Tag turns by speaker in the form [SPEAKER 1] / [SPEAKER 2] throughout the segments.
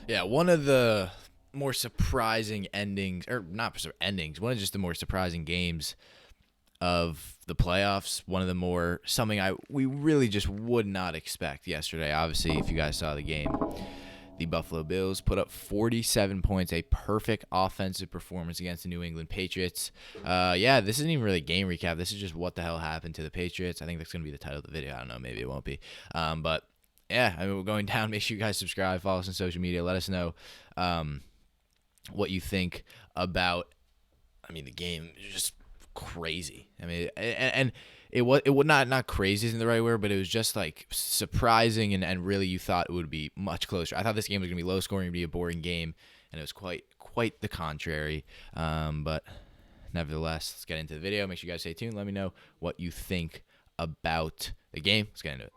[SPEAKER 1] Yeah, one of the more surprising endings, or not endings, one of just the more surprising games of the playoffs. One of the more something we really just would not expect yesterday. Obviously, if you guys saw the game, the Buffalo Bills put up 47 points, a perfect offensive performance against the New England Patriots. Yeah, this isn't even really a game recap. This is just what the hell happened to the Patriots. I think that's going to be the title of the video. I don't know. Maybe it won't be. But yeah, I mean, we're going down. Make sure you guys subscribe, follow us on social media. Let us know what you think about, I mean, the game is just crazy. I mean, and it would not crazy isn't the right word, but it was just like surprising and really you thought it would be much closer. I thought this game was gonna be low scoring, be a boring game, and it was quite the contrary. But nevertheless, let's get into the video. Make sure you guys stay tuned. Let me know what you think about the game. Let's get into it.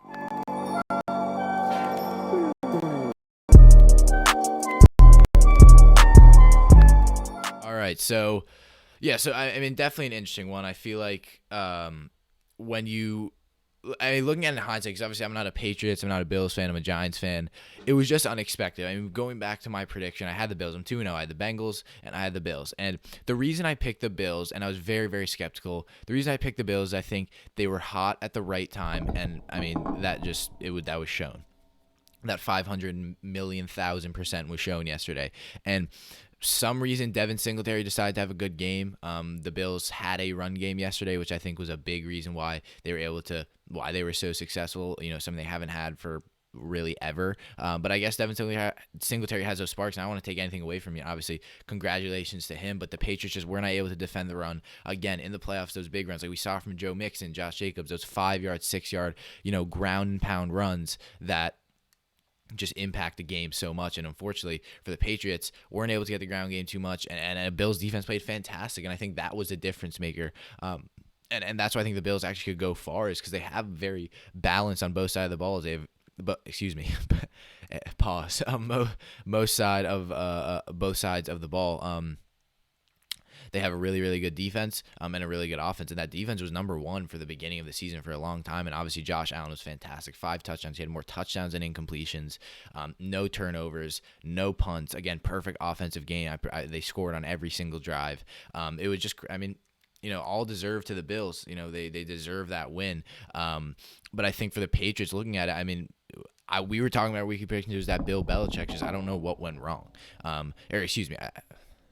[SPEAKER 1] All right, so yeah, so I mean, definitely an interesting one. I feel like when you, I mean, looking at it in hindsight, because obviously I'm not a Patriots, I'm not a Bills fan, I'm a Giants fan. It was just unexpected. I mean, going back to my prediction, I had the Bills. I'm 2-0. I had the Bengals, and I had the Bills. And the reason I picked the Bills, and I was very, very skeptical, the reason I picked the Bills, I think they were hot at the right time, and I mean, that was shown. That 500 million thousand % was shown yesterday. And some reason Devin Singletary decided to have a good game. The Bills had a run game yesterday, which I think was a big reason why they were so successful. You know, something they haven't had for really ever. But I guess Devin Singletary has those sparks, and I don't want to take anything away from you. Obviously, congratulations to him. But the Patriots just were not able to defend the run again in the playoffs. Those big runs, like we saw from Joe Mixon, Josh Jacobs, those 5-yard, 6-yard, ground and pound runs that just impact the game so much. And unfortunately for the Patriots, weren't able to get the ground game too much. And Bills defense played fantastic. And I think that was a difference maker. And that's why I think the Bills actually could go far, is because they have very balance on both sides of the ball. They have, but excuse me, pause. Most side of both sides of the ball. They have a really, really good defense and a really good offense. And that defense was number one for the beginning of the season for a long time. And obviously, Josh Allen was fantastic. 5 touchdowns. He had more touchdowns than incompletions. No turnovers. No punts. Again, perfect offensive game. They scored on every single drive. It was just, I mean, all deserved to the Bills. They deserve that win. But I think for the Patriots, looking at it, I mean, we were talking about weekly predictions. It was that Bill Belichick. Just I don't know what went wrong. Excuse me.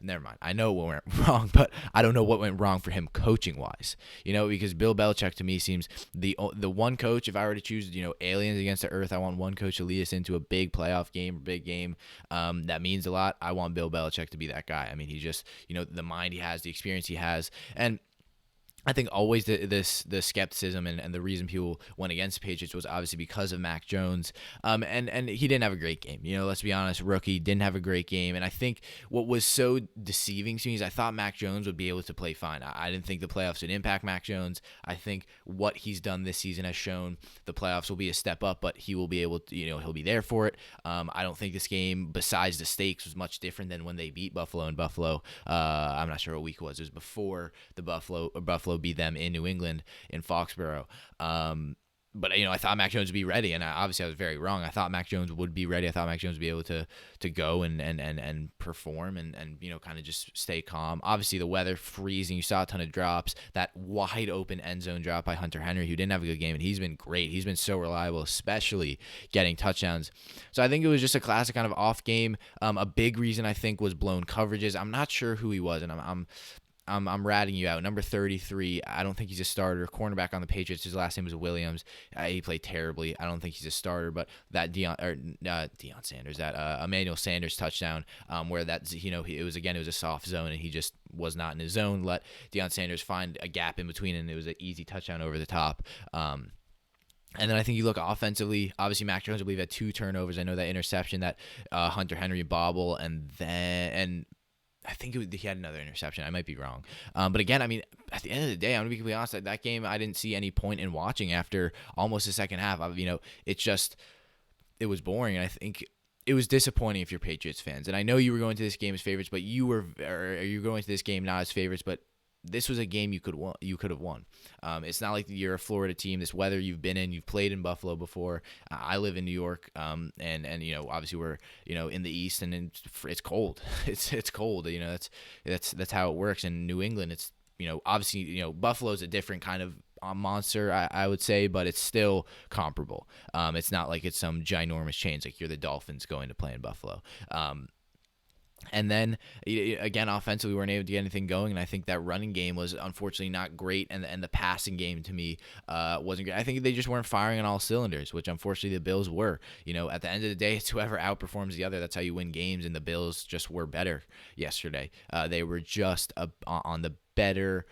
[SPEAKER 1] Never mind. I know what went wrong, but I don't know what went wrong for him coaching wise. Because Bill Belichick to me seems the one coach. If I were to choose, aliens against the earth, I want one coach to lead us into a big playoff game, big game. That means a lot. I want Bill Belichick to be that guy. I mean, he just, the mind he has, the experience he has, and I think always the skepticism and the reason people went against the Patriots was obviously because of Mac Jones. And he didn't have a great game. Let's be honest, rookie didn't have a great game. And I think what was so deceiving to me is I thought Mac Jones would be able to play fine. I didn't think the playoffs would impact Mac Jones. I think what he's done this season has shown the playoffs will be a step up, but he will be able to, he'll be there for it. I don't think this game, besides the stakes, was much different than when they beat Buffalo in Buffalo. I'm not sure what week it was. It was before the Buffalo beat them in New England in Foxborough. But I thought Mac Jones would be ready, and obviously I was very wrong. I thought Mac Jones would be ready. I thought Mac Jones would be able to go and perform and kind of just stay calm. Obviously the weather freezing. You saw a ton of drops. That wide open end zone drop by Hunter Henry, who didn't have a good game, and he's been great. He's been so reliable, especially getting touchdowns. So I think it was just a classic kind of off game. A big reason I think was blown coverages. I'm not sure who he was, and I'm ratting you out. Number 33, I don't think he's a starter. Cornerback on the Patriots, his last name was Williams. He played terribly. I don't think he's a starter, but that Deion Sanders, that Emmanuel Sanders touchdown, where that, it was a soft zone, and he just was not in his zone. Let Deion Sanders find a gap in between, and it was an easy touchdown over the top. And then I think you look offensively, obviously Mac Jones, I believe, had 2 turnovers. I know that interception, that Hunter Henry bobble, and I think he had another interception. I might be wrong. But again, I mean, at the end of the day, I'm going to be completely honest, that game, I didn't see any point in watching after almost the second half. It was boring. And I think it was disappointing if you're Patriots fans. And I know you were going to this game as favorites, but you're going to this game not as favorites, but this was a game you could have won. It's not like you're a Florida team. This weather you've been in, you've played in Buffalo before. I live in New York, and obviously we're in the East, and it's cold. It's cold. That's how it works. In New England, it's obviously Buffalo's a different kind of monster, I would say, but it's still comparable. It's not like it's some ginormous change like you're the Dolphins going to play in Buffalo. And then again, offensively, we weren't able to get anything going, and I think that running game was unfortunately not great, and the passing game to me wasn't great. I think they just weren't firing on all cylinders, which unfortunately the Bills were. At the end of the day, it's whoever outperforms the other. That's how you win games, and the Bills just were better yesterday. They were just on the better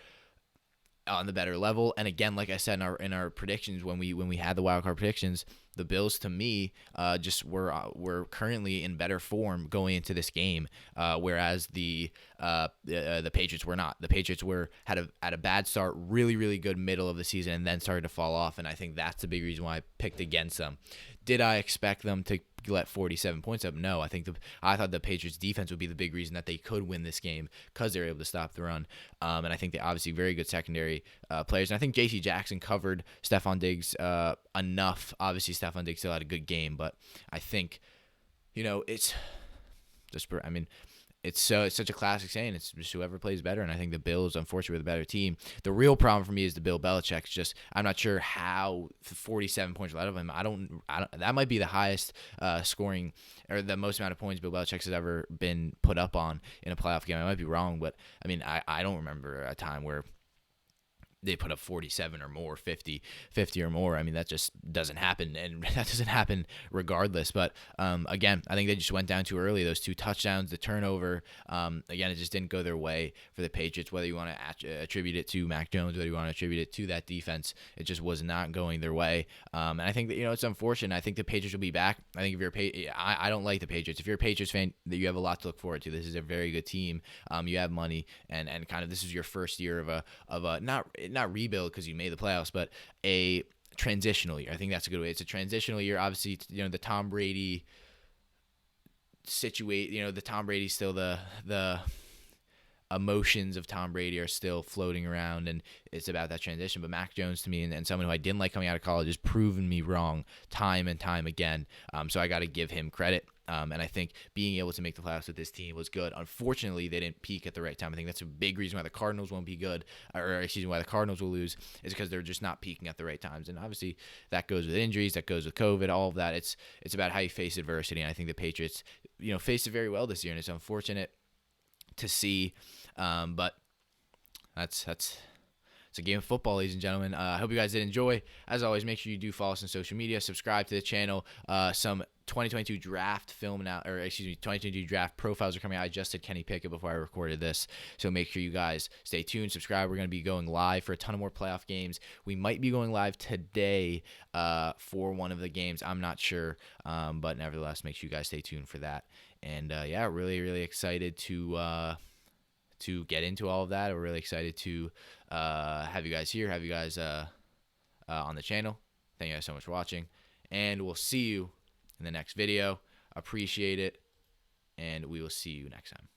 [SPEAKER 1] level. And again, like I said in our predictions, when we had the wildcard predictions, the Bills to me just were currently in better form going into this game, whereas the Patriots were not. The Patriots had a bad start, really really good middle of the season, and then started to fall off. And I think that's the big reason why I picked against them. Did I expect them to let 47 points up? No. I thought the Patriots defense would be the big reason that they could win this game because they were able to stop the run. And I think they obviously very good secondary players. And I think J.C. Jackson covered Stephon Diggs enough. Obviously, Stephon Diggs still had a good game, but I think it's just it's such a classic saying. It's just whoever plays better, and I think the Bills, unfortunately, were the better team. The real problem for me is the Bill Belichick. Just I'm not sure how 47 points were out of him. I don't. That might be the highest scoring or the most amount of points Bill Belichick has ever been put up on in a playoff game. I might be wrong, but I don't remember a time where they put up 47 or more, 50 or more. That just doesn't happen, and that doesn't happen regardless. But again, I think they just went down too early. Those 2 touchdowns, the turnover, again, it just didn't go their way for the Patriots. Whether you want to attribute it to Mac Jones, whether you want to attribute it to that defense, it just was not going their way. And I think that it's unfortunate. I think the Patriots will be back. I think if you're I don't like the Patriots. If you're a Patriots fan, that you have a lot to look forward to. This is a very good team. You have money, and kind of this is your first year of a not rebuild because you made the playoffs, but a transitional year. I think that's a good way. It's a transitional year. Obviously, the Tom Brady the Tom Brady still the emotions of Tom Brady are still floating around, and it's about that transition. But Mac Jones to me, and someone who I didn't like coming out of college, has proven me wrong time and time again. So I got to give him credit. And I think being able to make the playoffs with this team was good. Unfortunately, they didn't peak at the right time. I think that's a big reason why the Cardinals won't be good, why the Cardinals will lose, is because they're just not peaking at the right times. And obviously, that goes with injuries, that goes with COVID, all of that. It's about how you face adversity. And I think the Patriots, faced it very well this year, and it's unfortunate to see, but it's a game of football, ladies and gentlemen. I hope you guys did enjoy. As always, make sure you do follow us on social media, subscribe to the channel. Some 2022 draft 2022 draft profiles are coming out. I just did Kenny Pickett before I recorded this, so make sure you guys stay tuned, subscribe. We're going to be going live for a ton of more playoff games. We might be going live today for one of the games. I'm not sure, but nevertheless, make sure you guys stay tuned for that. And really, really excited to get into all of that. We're really excited to have you guys here, have you guys on the channel. Thank you guys so much for watching, and we'll see you in the next video. Appreciate it, and we will see you next time.